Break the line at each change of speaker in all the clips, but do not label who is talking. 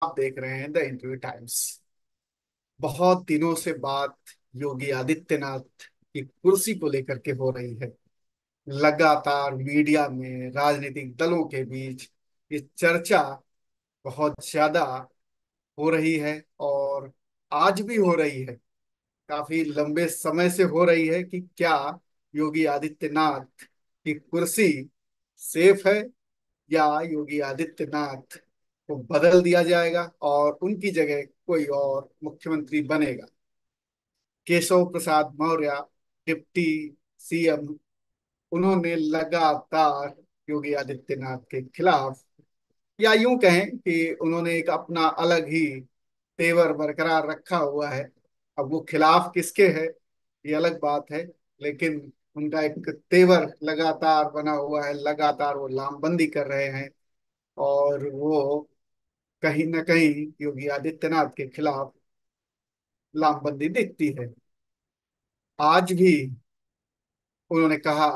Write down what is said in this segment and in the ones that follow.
आप देख रहे हैं द इंटरव्यू टाइम्स। बहुत दिनों से बात योगी आदित्यनाथ की कुर्सी को लेकर के हो रही है। लगातार मीडिया में राजनीतिक दलों के बीच ये चर्चा बहुत ज्यादा हो रही है और आज भी हो रही है। काफी लंबे समय से हो रही है कि क्या योगी आदित्यनाथ की कुर्सी सेफ है या योगी आदित्यनाथ को बदल दिया जाएगा और उनकी जगह कोई और मुख्यमंत्री बनेगा। केशव प्रसाद मौर्य डिप्टी सीएम, उन्होंने लगातार योगी आदित्यनाथ के खिलाफ, या यूं कहें कि उन्होंने एक अपना अलग ही तेवर बरकरार रखा हुआ है। अब वो खिलाफ किसके है ये अलग बात है, लेकिन उनका एक तेवर लगातार बना हुआ है। लगातार वो लामबंदी कर रहे हैं और वो कहीं ना कहीं योगी आदित्यनाथ के खिलाफ लामबंदी दिखती है। आज भी उन्होंने कहा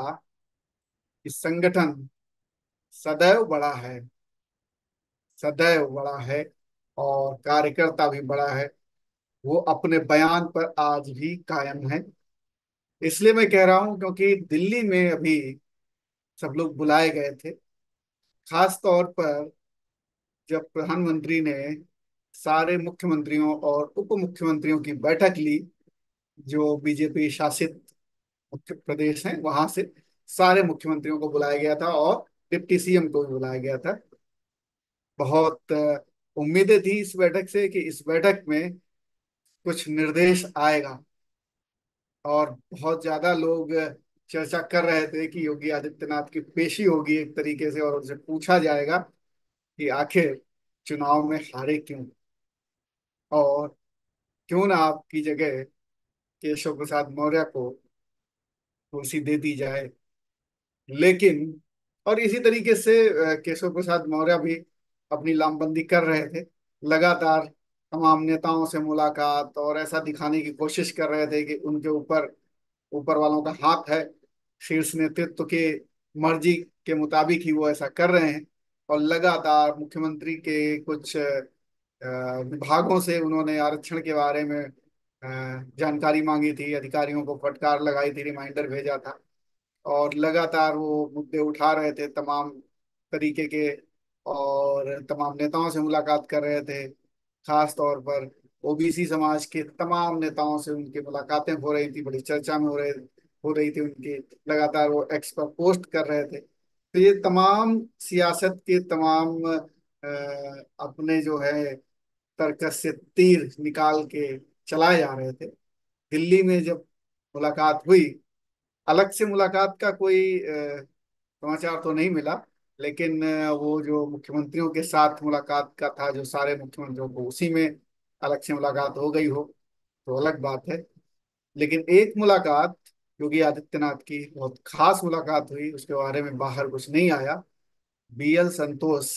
कि संगठन सदैव बड़ा है, सदैव बड़ा है और कार्यकर्ता भी बड़ा है। वो अपने बयान पर आज भी कायम है। इसलिए मैं कह रहा हूं क्योंकि दिल्ली में अभी सब लोग बुलाए गए थे, खास तौर पर जब प्रधानमंत्री ने सारे मुख्यमंत्रियों और उप मुख्यमंत्रियों की बैठक ली। जो बीजेपी शासित उत्तर प्रदेश है वहां से सारे मुख्यमंत्रियों को बुलाया गया था और डिप्टी सीएम को भी बुलाया गया था। बहुत उम्मीदें थी इस बैठक से कि इस बैठक में कुछ निर्देश आएगा और बहुत ज्यादा लोग चर्चा कर रहे थे कि योगी आदित्यनाथ की पेशी होगी एक तरीके से और उनसे पूछा जाएगा कि आखिर चुनाव में हारे क्यों और क्यों ना आपकी जगह केशव प्रसाद मौर्य को कुर्सी दे दी जाए। लेकिन और इसी तरीके से केशव प्रसाद मौर्य भी अपनी लामबंदी कर रहे थे। लगातार तमाम नेताओं से मुलाकात और ऐसा दिखाने की कोशिश कर रहे थे कि उनके ऊपर ऊपर वालों का हाथ है, शीर्ष नेतृत्व के मर्जी के मुताबिक ही वो ऐसा कर रहे हैं। और लगातार मुख्यमंत्री के कुछ विभागों से उन्होंने आरक्षण के बारे में जानकारी मांगी थी, अधिकारियों को फटकार लगाई थी, रिमाइंडर भेजा था और लगातार वो मुद्दे उठा रहे थे तमाम तरीके के और तमाम नेताओं से मुलाकात कर रहे थे। खास तौर पर ओबीसी समाज के तमाम नेताओं से उनकी मुलाकातें हो रही थी, बड़ी चर्चा में हो रही थी उनकी। लगातार वो एक्स पर पोस्ट कर रहे थे। तो ये तमाम सियासत के तमाम अपने जो है तर्कस से तीर निकाल के चलाए जा रहे थे। दिल्ली में जब मुलाकात हुई, अलग से मुलाकात का कोई समाचार तो नहीं मिला, लेकिन वो जो मुख्यमंत्रियों के साथ मुलाकात का था, जो सारे मुख्यमंत्रियों को उसी में अलग से मुलाकात हो गई हो तो अलग बात है। लेकिन एक मुलाकात योगी आदित्यनाथ की बहुत खास मुलाकात हुई, उसके बारे में बाहर कुछ नहीं आया। बीएल संतोष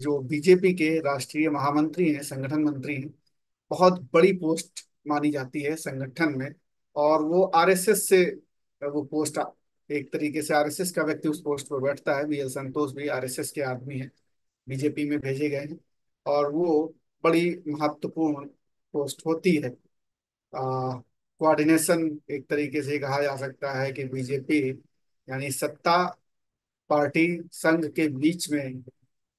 जो बीजेपी के राष्ट्रीय महामंत्री हैं, संगठन मंत्री हैं, बहुत बड़ी पोस्ट मानी जाती है संगठन में। और वो आरएसएस से वो पोस्ट, एक तरीके से आरएसएस का व्यक्ति उस पोस्ट पर बैठता है। बीएल संतोष भी आरएसएस के आदमी हैं, बीजेपी में भेजे गए हैं और वो बड़ी महत्वपूर्ण पोस्ट होती है। कोऑर्डिनेशन एक तरीके से कहा जा सकता है कि बीजेपी यानी सत्ता पार्टी संघ के बीच में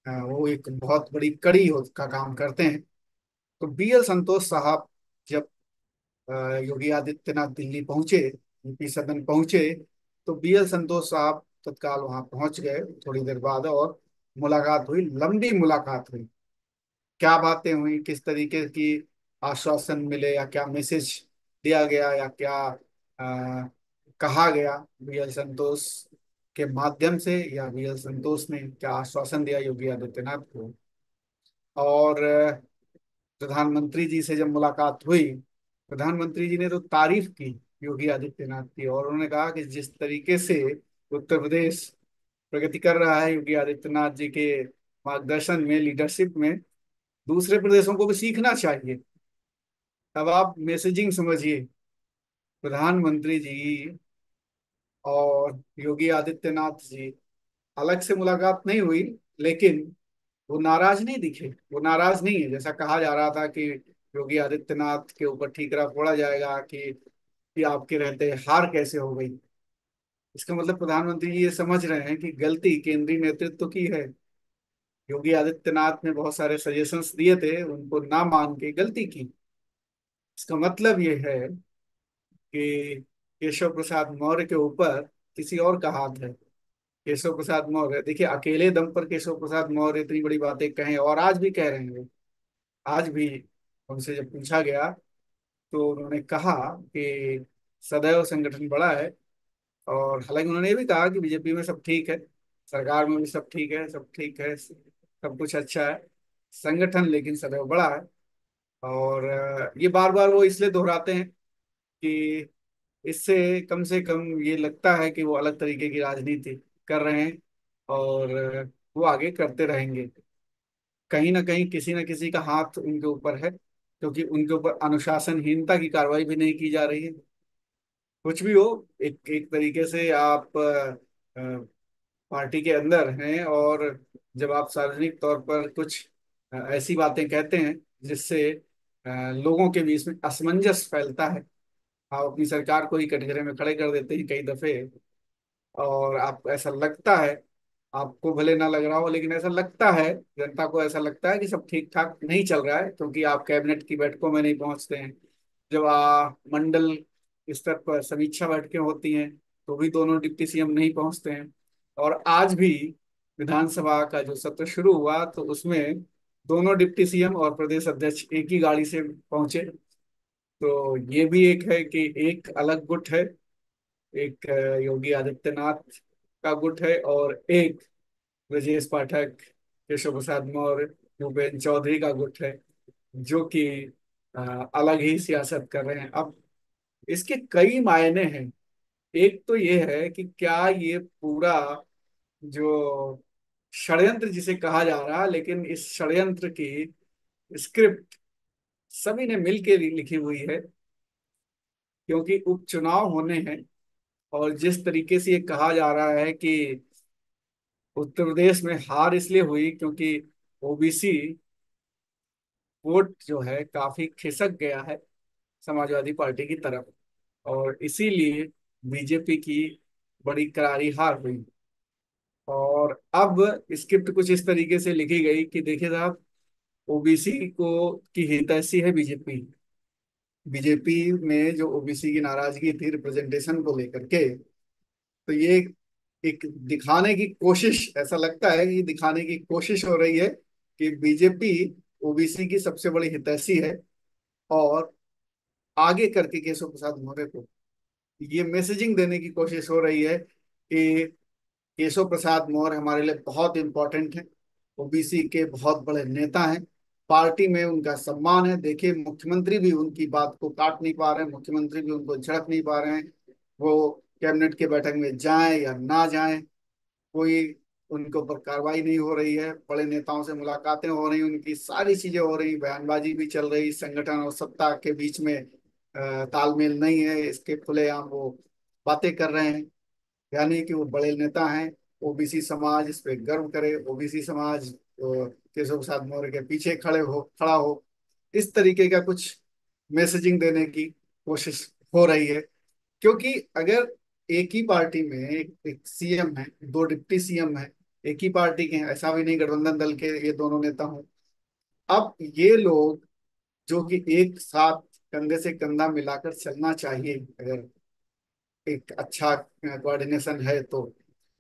वो एक बहुत बड़ी कड़ी का काम करते हैं। तो बीएल संतोष साहब जब योगी आदित्यनाथ दिल्ली पहुंचे, यूपी सदन पहुंचे, तो बीएल संतोष साहब तत्काल वहां पहुंच गए थोड़ी देर बाद और मुलाकात हुई, लंबी मुलाकात हुई। क्या बातें हुई, किस तरीके की आश्वासन मिले या क्या मैसेज दिया गया या क्या कहा गया बीएल संतोष के माध्यम से, या बीएल संतोष ने क्या आश्वासन दिया योगी आदित्यनाथ को। और प्रधानमंत्री जी से जब मुलाकात हुई, प्रधानमंत्री जी ने तो तारीफ की योगी आदित्यनाथ की और उन्होंने कहा कि जिस तरीके से उत्तर प्रदेश प्रगति कर रहा है योगी आदित्यनाथ जी के मार्गदर्शन में, लीडरशिप में, दूसरे प्रदेशों को भी सीखना चाहिए। अब आप मैसेजिंग समझिए, प्रधानमंत्री जी और योगी आदित्यनाथ जी, अलग से मुलाकात नहीं हुई, लेकिन वो नाराज नहीं दिखे, वो नाराज नहीं है जैसा कहा जा रहा था कि योगी आदित्यनाथ के ऊपर ठीकरा फोड़ा जाएगा कि आपके रहते हार कैसे हो गई। इसका मतलब प्रधानमंत्री जी ये समझ रहे हैं कि गलती केंद्रीय नेतृत्व की है। योगी आदित्यनाथ ने बहुत सारे सजेशंस दिए थे, उनको ना मान के गलती की। इसका मतलब ये है कि केशव प्रसाद मौर्य के ऊपर किसी और का हाथ है। केशव प्रसाद मौर्य देखिए, अकेले दम पर केशव प्रसाद मौर्य इतनी बड़ी बातें कहें, और आज भी कह रहे हैं वो। आज भी उनसे जब पूछा गया तो उन्होंने कहा कि सदैव संगठन बड़ा है। और हालांकि उन्होंने ये भी कहा कि बीजेपी में सब ठीक है, सरकार में भी सब ठीक है, सब ठीक है, सब कुछ अच्छा है, संगठन लेकिन सदैव बड़ा है। और ये बार बार वो इसलिए दोहराते हैं कि इससे कम से कम ये लगता है कि वो अलग तरीके की राजनीति कर रहे हैं। और वो आगे करते रहेंगे। कहीं ना कहीं किसी न किसी का हाथ उनके ऊपर है, क्योंकि उनके ऊपर अनुशासनहीनता की कार्रवाई भी नहीं की जा रही है। कुछ भी हो, एक एक तरीके से आप पार्टी के अंदर हैं, और जब आप सार्वजनिक तौर पर कुछ ऐसी बातें कहते हैं जिससे लोगों के बीच में असमंजस फैलता है, आप अपनी सरकार को ही कटघरे में खड़े कर देते हैं कई दफे। और आप ऐसा लगता है, आपको भले ना लग रहा हो लेकिन ऐसा लगता है, जनता को ऐसा लगता है कि सब ठीक ठाक नहीं चल रहा है, क्योंकि आप कैबिनेट की बैठकों में नहीं पहुंचते हैं। जब मंडल स्तर पर समीक्षा बैठकें होती हैं तो भी दोनों डिप्टी सीएम नहीं पहुंचते हैं। और आज भी विधानसभा का जो सत्र शुरू हुआ तो उसमें दोनों डिप्टी सीएम और प्रदेश अध्यक्ष एक ही गाड़ी से पहुंचे। तो ये भी एक है कि एक अलग गुट है, एक योगी आदित्यनाथ का गुट है, और एक ब्रजेश पाठक, केशव प्रसाद मौर्य, भूपेन्द्र चौधरी का गुट है, जो कि अ, अलग ही सियासत कर रहे हैं। अब इसके कई मायने हैं। एक तो ये है कि क्या ये पूरा जो षड्यंत्र जिसे कहा जा रहा है, लेकिन इस षड्यंत्र की स्क्रिप्ट सभी ने मिलकर लिखी हुई है, क्योंकि उपचुनाव होने हैं। और जिस तरीके से ये कहा जा रहा है कि उत्तर प्रदेश में हार इसलिए हुई क्योंकि ओबीसी वोट जो है काफी खिसक गया है समाजवादी पार्टी की तरफ, और इसीलिए बीजेपी की बड़ी करारी हार हुई। और अब स्क्रिप्ट कुछ इस तरीके से लिखी गई कि देखिए साहब, ओबीसी को की हितैषी है बीजेपी। बीजेपी में जो ओबीसी की नाराजगी थी रिप्रेजेंटेशन को लेकर के, तो ये एक दिखाने की कोशिश, ऐसा लगता है कि दिखाने की कोशिश हो रही है कि बीजेपी ओबीसी की सबसे बड़ी हितैषी है। और आगे करके केशव प्रसाद मौर्य को ये मैसेजिंग देने की कोशिश हो रही है कि केशव प्रसाद मौर्य हमारे लिए बहुत इंपॉर्टेंट है, ओबीसी के बहुत बड़े नेता हैं, पार्टी में उनका सम्मान है। देखिए, मुख्यमंत्री भी उनकी बात को काट नहीं पा रहे हैं, मुख्यमंत्री भी उनको झड़क नहीं पा रहे हैं। वो कैबिनेट के बैठक में जाएं या ना जाएं, कोई उनके ऊपर कार्रवाई नहीं हो रही है। बड़े नेताओं से मुलाकातें हो रही, उनकी सारी चीजें हो रही, बयानबाजी भी चल रही, संगठन और सत्ता के बीच में तालमेल नहीं है, इसके खुलेआम वो बातें कर रहे हैं। यानी कि वो बड़े नेता हैं, ओबीसी समाज इस पे गर्व करे, ओबीसी समाज केशव प्रसाद मौर्य के पीछे खड़ा हो। इस तरीके का कुछ मैसेजिंग देने की कोशिश हो रही है। क्योंकि अगर एक ही पार्टी में एक सीएम है, दो डिप्टी सीएम है, एक ही पार्टी के हैं, ऐसा भी नहीं गठबंधन दल के ये दोनों नेता हों। अब ये लोग जो कि एक साथ कंधे से कंधा मिलाकर चलना चाहिए, अगर एक अच्छा कोऑर्डिनेशन है तो,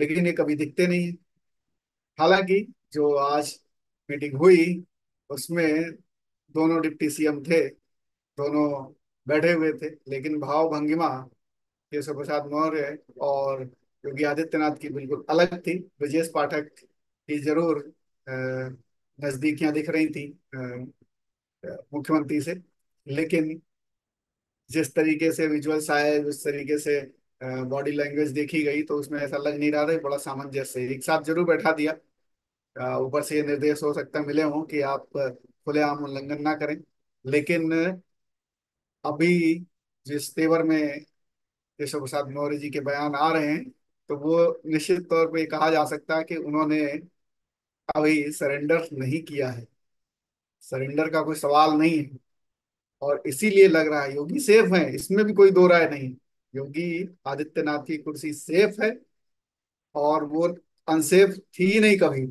लेकिन ये कभी दिखते नहीं है। हालांकि जो आज मीटिंग हुई उसमें दोनों डिप्टी सीएम थे, दोनों बैठे हुए थे, लेकिन भाव भंगिमा केशव प्रसाद मौर्य और योगी आदित्यनाथ की बिल्कुल अलग थी। ब्रजेश पाठक की जरूर नजदीकियां दिख रही थी मुख्यमंत्री से, लेकिन जिस तरीके से विजुअल्स आए, जिस तरीके से बॉडी लैंग्वेज देखी गई, तो उसमें ऐसा लग नहीं रहा था। बड़ा सामंजस्य एक साथ जरूर बैठा दिया। ऊपर से ये निर्देश हो सकता है मिले हों कि आप खुलेआम उल्लंघन ना करें, लेकिन अभी जिस तेवर में केशव प्रसाद मौर्य जी के बयान आ रहे हैं, तो वो निश्चित तौर पे कहा जा सकता है कि उन्होंने अभी सरेंडर नहीं किया है, सरेंडर का कोई सवाल नहीं है। और इसीलिए लग रहा है योगी सेफ है, इसमें भी कोई दो राय नहीं। योगी आदित्यनाथ की कुर्सी सेफ है, और वो अनसेफ थी ही नहीं कभी,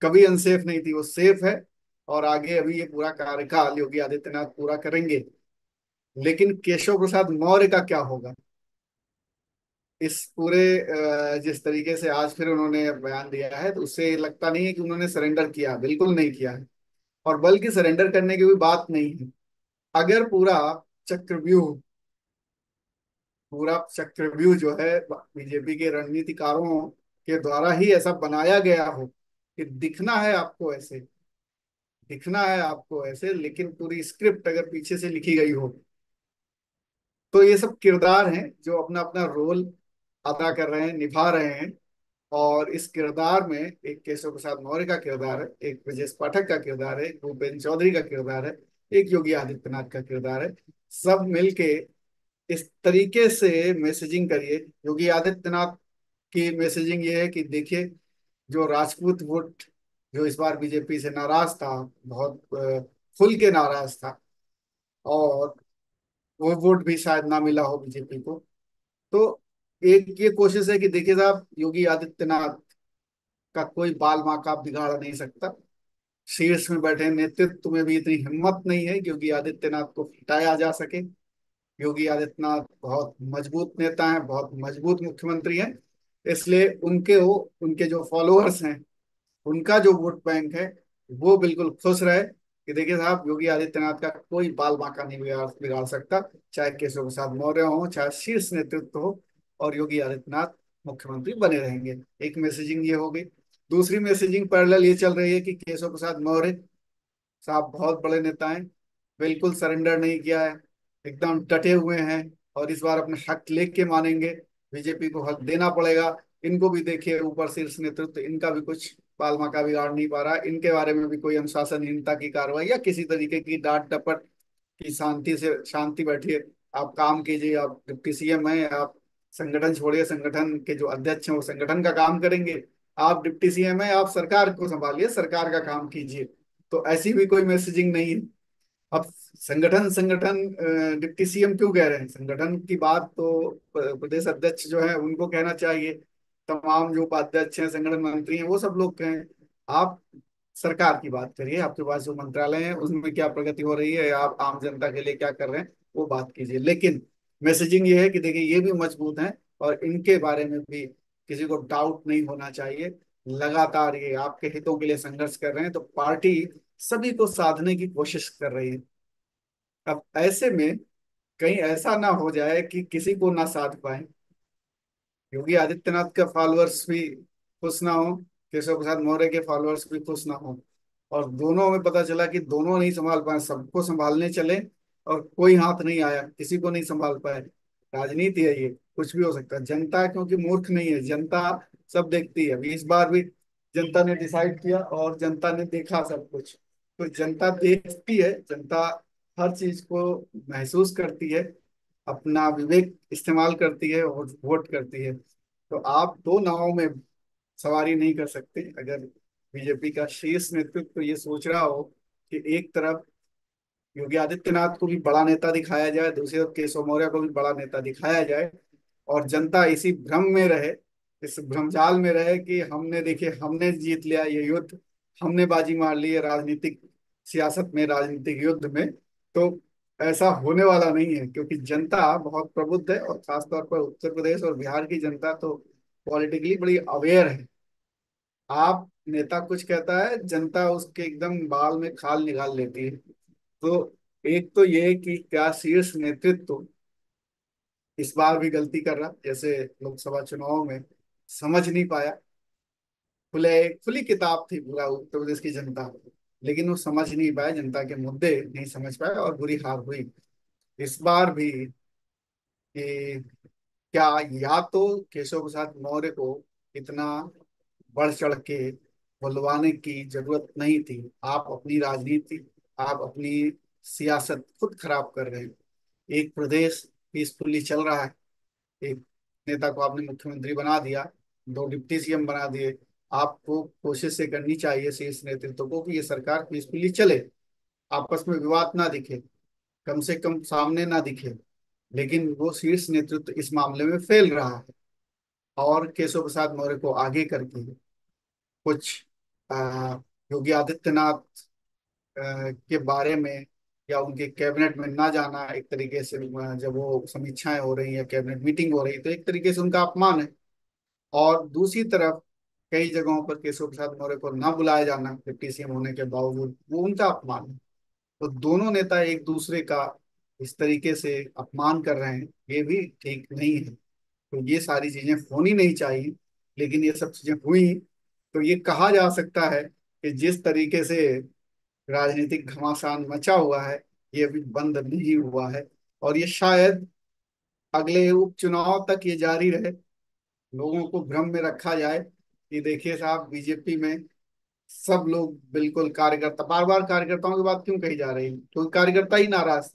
कभी अनसेफ नहीं थी, वो सेफ है। और आगे अभी ये पूरा कार्यकाल योगी आदित्यनाथ पूरा करेंगे। लेकिन केशव प्रसाद मौर्य का क्या होगा? इस पूरे जिस तरीके से आज फिर उन्होंने बयान दिया है, तो उससे लगता नहीं है कि उन्होंने सरेंडर किया, बिल्कुल नहीं किया है। और बल्कि सरेंडर करने की भी बात नहीं है। अगर चक्रव्यूह पूरा चक्रव्यूह जो है बीजेपी के रणनीतिकारों के द्वारा ही ऐसा बनाया गया हो कि दिखना है आपको ऐसे, लेकिन पूरी स्क्रिप्ट अगर पीछे से लिखी गई हो, तो ये सब किरदार हैं जो अपना अपना रोल अदा कर रहे हैं, निभा रहे हैं। और इस किरदार में एक केशव प्रसाद मौर्य का किरदार है, एक ब्रजेश पाठक का किरदार है, एक भूपेन्द्र चौधरी का किरदार है, एक योगी आदित्यनाथ का किरदार है। सब मिलके इस तरीके से मैसेजिंग करिए। योगी आदित्यनाथ की मैसेजिंग ये है कि देखिए, जो राजपूत वोट जो इस बार बीजेपी से नाराज था, बहुत खुल के नाराज था, और वो वोट भी शायद ना मिला हो बीजेपी को। तो एक ये कोशिश है कि देखिए साहब, योगी आदित्यनाथ का कोई बाल माँ बिगाड़ नहीं सकता। शीर्ष में बैठे नेतृत्व में भी इतनी हिम्मत नहीं है कि योगी आदित्यनाथ को हटाया जा सके। योगी आदित्यनाथ बहुत मजबूत नेता हैं, बहुत मजबूत मुख्यमंत्री हैं। इसलिए उनके जो फॉलोअर्स हैं, उनका जो वोट बैंक है, वो बिल्कुल खुश रहे कि देखिए साहब, योगी आदित्यनाथ का कोई बाल बांका नहीं बिगाड़ सकता। चाहे केशव प्रसाद मौर्य हो, चाहे शीर्ष नेतृत्व हो, और योगी आदित्यनाथ मुख्यमंत्री बने रहेंगे। एक मैसेजिंग ये हो गई। दूसरी मैसेजिंग पैरेलल ये चल रही है कि केशव प्रसाद मौर्य साहब बहुत बड़े नेता हैं, बिल्कुल सरेंडर नहीं किया है, एकदम डटे हुए हैं, और इस बार अपने हक लेके मानेंगे। बीजेपी को हक देना पड़ेगा। इनको भी देखिए, ऊपर शीर्ष नेतृत्व इनका भी कुछ पालमा का बिगाड़ नहीं पा रहा, इनके बारे में भी कोई अनुशासनहीनता की कार्रवाई या किसी तरीके की डांट डपट की शांति बैठिए, आप काम कीजिए, आप डिप्टी सीएम हैं, आप संगठन छोड़िए, संगठन के जो अध्यक्ष हैं वो संगठन का काम करेंगे। आप डिप्टी सीएम हैं, आप सरकार को संभालिए, सरकार का काम कीजिए। तो ऐसी भी कोई मैसेजिंग नहीं है। अब संगठन संगठन डिप्टी सीएम क्यों कह रहे हैं? संगठन की बात तो प्रदेश अध्यक्ष जो है उनको कहना चाहिए, तमाम जो उपाध्यक्ष हैं, संगठन मंत्री हैं, वो सब लोग कहें। आप सरकार की बात करिए, आपके पास जो मंत्रालय है उसमें क्या प्रगति हो रही है, आप आम जनता के लिए क्या कर रहे हैं, वो बात कीजिए। लेकिन मैसेजिंग ये है कि देखिए, ये भी मजबूत हैं, और इनके बारे में भी किसी को डाउट नहीं होना चाहिए। लगातार ये आपके हितों के लिए संघर्ष कर रहे हैं, तो पार्टी सभी को साधने की कोशिश कर रही है। अब ऐसे में कहीं ऐसा ना हो जाए कि किसी को ना साध पाए, योगी आदित्यनाथ का फॉलोअर्स भी खुश ना हो, केशव प्रसाद मौर्य के फॉलोअर्स भी खुश ना हो, और दोनों में पता चला कि दोनों नहीं संभाल पाए, सबको संभालने चले और कोई हाथ नहीं आया, किसी को नहीं संभाल पाए। राजनीति है, ये कुछ भी हो सकता है। जनता क्योंकि मूर्ख नहीं है, जनता सब देखती है। अभी इस बार भी जनता ने डिसाइड किया, और जनता ने देखा सब कुछ। तो जनता देखती है, जनता हर चीज को महसूस करती है, अपना विवेक इस्तेमाल करती है और वोट करती है। तो आप दो नावों में सवारी नहीं कर सकते। अगर बीजेपी का शीर्ष नेतृत्व तो ये सोच रहा हो कि एक तरफ योगी आदित्यनाथ को भी बड़ा नेता दिखाया जाए, दूसरी तरफ केशव मौर्य को भी बड़ा नेता दिखाया जाए, और जनता इसी भ्रम में रहे, इस भ्रमजाल में रहे कि हमने देखिए, हमने जीत लिया ये युद्ध, हमने बाजी मार ली है राजनीतिक सियासत में, राजनीतिक युद्ध में, तो ऐसा होने वाला नहीं है। क्योंकि जनता बहुत प्रबुद्ध है, और खासतौर पर उत्तर प्रदेश और बिहार की जनता तो पॉलिटिकली बड़ी अवेयर है। आप नेता कुछ कहता है, जनता उसके एकदम बाल में खाल निकाल लेती है। तो एक तो ये कि क्या शीर्ष नेतृत्व इस बार भी गलती कर रहा, जैसे लोकसभा चुनाव में समझ नहीं पाया। खुले खुली किताब थी पूरा उत्तर प्रदेश की जनता, लेकिन वो समझ नहीं पाया, जनता के मुद्दे नहीं समझ पाए, और बुरी हार हुई। इस बार भी कि क्या, या तो केशव प्रसाद मौर्य को इतना बढ़ चढ़ के बुलवाने की जरूरत नहीं थी। आप अपनी राजनीति, आप अपनी सियासत खुद खराब कर रहे हैं। एक प्रदेश पीसफुली चल रहा है, एक नेता को आपने मुख्यमंत्री बना दिया, दो डिप्टी सीएम बना दिए, आपको कोशिश से करनी चाहिए शीर्ष नेतृत्व को कि ये सरकार पीसफुली चले, आपस में विवाद ना दिखे, कम से कम सामने ना दिखे। लेकिन वो शीर्ष नेतृत्व इस मामले में फेल रहा है। और केशव प्रसाद मौर्य को आगे करके कुछ आ, योगी आदित्यनाथ के बारे में या उनके कैबिनेट में ना जाना एक तरीके से, जब वो समीक्षाएं हो रही है, कैबिनेट मीटिंग हो रही है, तो एक तरीके से उनका अपमान है। और दूसरी तरफ कई जगहों पर केशव प्रसाद मौर्य को ना बुलाया जाना 50 CM होने के बावजूद, वो उनका अपमान है। तो दोनों नेता एक दूसरे का इस तरीके से अपमान कर रहे हैं, ये भी ठीक नहीं है। तो ये सारी चीजें होनी नहीं चाहिए, लेकिन ये सब चीजें हुई। तो ये कहा जा सकता है कि जिस तरीके से राजनीतिक घमासान मचा हुआ है, ये अभी बंद नहीं हुआ है। और ये शायद अगले उपचुनाव तक ये जारी रहे, लोगों को भ्रम में रखा जाए कि देखिए साहब, बीजेपी में सब लोग बिल्कुल कार्यकर्ता, बार बार कार्यकर्ताओं की बात क्यों कही जा रही है, क्योंकि कार्यकर्ता ही नाराज,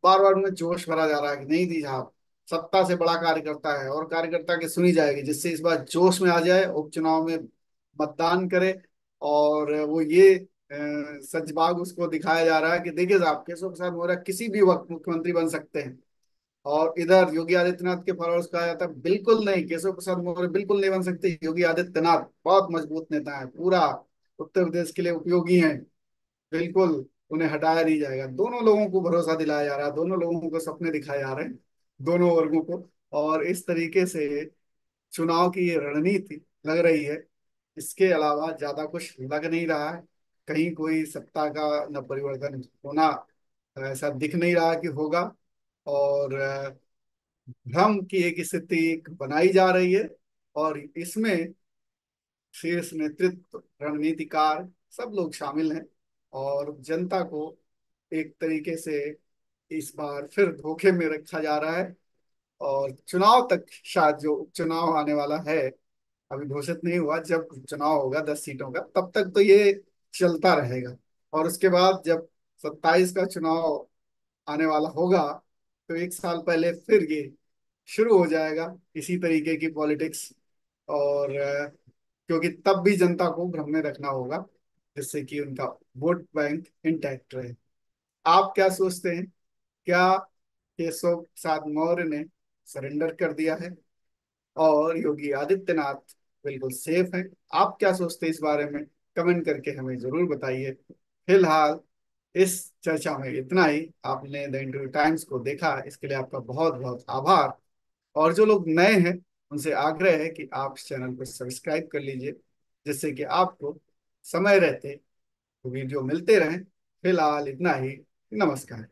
बार बार उन्हें जोश भरा जा रहा है कि नहीं दी साहब, सत्ता से बड़ा कार्यकर्ता है और कार्यकर्ता की सुनी जाएगी, जिससे इस बार जोश में आ जाए, उपचुनाव में मतदान करे। और वो ये सजबाग उसको दिखाया जा रहा है कि देखिए साहब, केशव प्रसाद मौर्य किसी भी वक्त मुख्यमंत्री बन सकते हैं। और इधर योगी आदित्यनाथ के फॉलोअर्स कहा जाता है बिल्कुल नहीं, केशव प्रसाद मौर्य बिल्कुल नहीं बन सकते, योगी आदित्यनाथ बहुत मजबूत नेता है, पूरा उत्तर प्रदेश के लिए उपयोगी हैं, बिल्कुल उन्हें हटाया नहीं जाएगा। दोनों लोगों को भरोसा दिलाया जा रहा है, दोनों लोगों को सपने दिखाए जा रहे हैं, दोनों वर्गों को। और इस तरीके से चुनाव की ये रणनीति लग रही है। इसके अलावा ज्यादा कुछ लग नहीं रहा है, कहीं कोई सत्ता का न परिवर्तन होना ऐसा दिख नहीं रहा कि होगा। और भ्रम की एक स्थिति बनाई जा रही है। और इसमें शीर्ष नेतृत्व, रणनीतिकार, सब लोग शामिल हैं। और जनता को एक तरीके से इस बार फिर धोखे में रखा जा रहा है। और चुनाव तक, शायद जो उपचुनाव आने वाला है, अभी घोषित नहीं हुआ, जब चुनाव होगा 10 सीटों का, तब तक तो ये चलता रहेगा। और उसके बाद जब 27 का चुनाव आने वाला होगा, तो 1 साल पहले फिर ये शुरू हो जाएगा इसी तरीके की पॉलिटिक्स। और क्योंकि तब भी जनता को भ्रम में रखना होगा, जिससे कि उनका वोट बैंक इंटैक्ट रहे। आप क्या सोचते हैं? क्या केशव प्रसाद मौर्य ने सरेंडर कर दिया है और योगी आदित्यनाथ बिल्कुल सेफ हैं? आप क्या सोचते हैं इस बारे में? कमेंट करके हमें जरूर बताइए। फिलहाल इस चर्चा में इतना ही। आपने द इंडियन टाइम्स को देखा, इसके लिए आपका बहुत बहुत आभार। और जो लोग नए हैं, उनसे आग्रह है कि आप इस चैनल को सब्सक्राइब कर लीजिए, जिससे कि आपको समय रहते वीडियो मिलते रहें। फिलहाल इतना ही। नमस्कार।